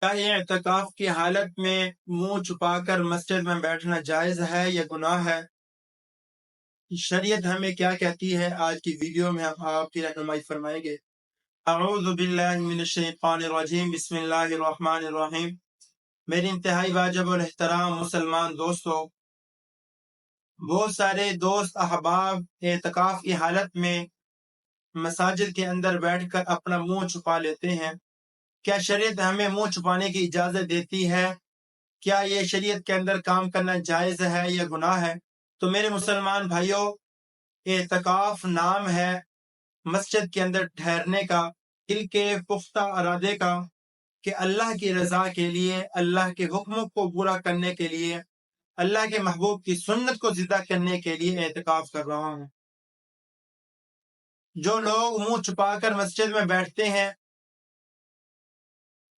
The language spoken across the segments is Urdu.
کیا یہ اعتکاف کی حالت میں منہ چھپا کر مسجد میں بیٹھنا جائز ہے یا گناہ ہے؟ شریعت ہمیں کیا کہتی ہے؟ آج کی ویڈیو میں ہم آپ کی رہنمائی فرمائیں گے۔ اعوذ باللہ من الشیطان الرجیم، بسم اللہ الرحمن الرحیم۔ میری انتہائی واجب اور احترام مسلمان دوستو، بہت سارے دوست احباب اعتکاف کی حالت میں مساجد کے اندر بیٹھ کر اپنا منہ چھپا لیتے ہیں۔ کیا شریعت ہمیں منہ چھپانے کی اجازت دیتی ہے؟ کیا یہ شریعت کے اندر کام کرنا جائز ہے یا گناہ ہے؟ تو میرے مسلمان بھائیوں، اعتکاف نام ہے مسجد کے اندر ٹھہرنے کا، دل کے پختہ ارادے کا، کہ اللہ کی رضا کے لیے، اللہ کے حکموں کو پورا کرنے کے لیے، اللہ کے محبوب کی سنت کو زندہ کرنے کے لیے اعتکاف کر رہا ہوں۔ جو لوگ منہ چھپا کر مسجد میں بیٹھتے ہیں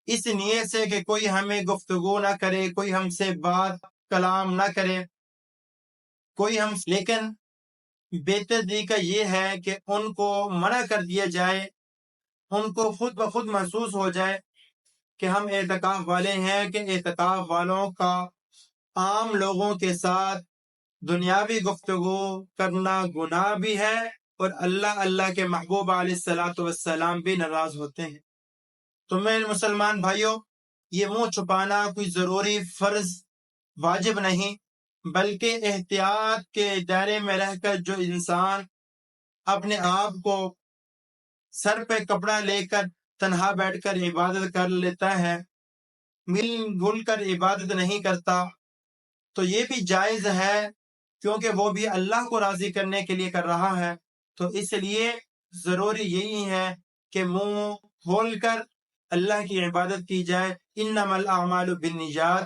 اس نیت سے کہ کوئی ہمیں گفتگو نہ کرے، کوئی ہم سے بات کلام نہ کرے، لیکن بہتر طریقہ یہ ہے کہ ان کو منع کر دیا جائے، ان کو خود بخود محسوس ہو جائے کہ ہم اعتکاف والے ہیں، کہ اعتکاف والوں کا عام لوگوں کے ساتھ دنیاوی گفتگو کرنا گناہ بھی ہے، اور اللہ کے محبوب علیہ الصلوۃ والسلام بھی ناراض ہوتے ہیں۔ تو میرے مسلمان بھائیوں، یہ منہ چھپانا کوئی ضروری فرض واجب نہیں، بلکہ احتیاط کے دائرے میں رہ کر جو انسان اپنے آپ کو سر پہ کپڑا لے کر تنہا بیٹھ کر عبادت کر لیتا ہے، مل گل کر عبادت نہیں کرتا، تو یہ بھی جائز ہے، کیونکہ وہ بھی اللہ کو راضی کرنے کے لیے کر رہا ہے۔ تو اس لیے ضروری یہی ہے کہ منہ کھول کر اللہ کی عبادت کی جائے۔ انما الاعمال بالنیات،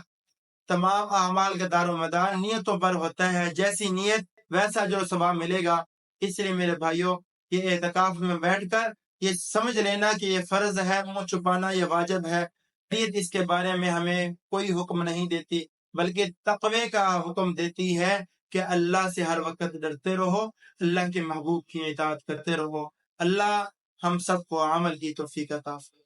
تمام اعمال کا دار و مدار نیتوں پر ہوتا ہے، جیسی نیت ویسا جو ثواب ملے گا۔ اس لیے میرے بھائیوں، یہ اعتکاف میں بیٹھ کر یہ سمجھ لینا کہ یہ فرض ہے، منہ چھپانا یہ واجب ہے۔ شریعت اس کے بارے میں ہمیں کوئی حکم نہیں دیتی، بلکہ تقوی کا حکم دیتی ہے کہ اللہ سے ہر وقت ڈرتے رہو، اللہ کے محبوب کی اطاعت کرتے رہو۔ اللہ ہم سب کو عمل کی توفیق عطا فرمائے۔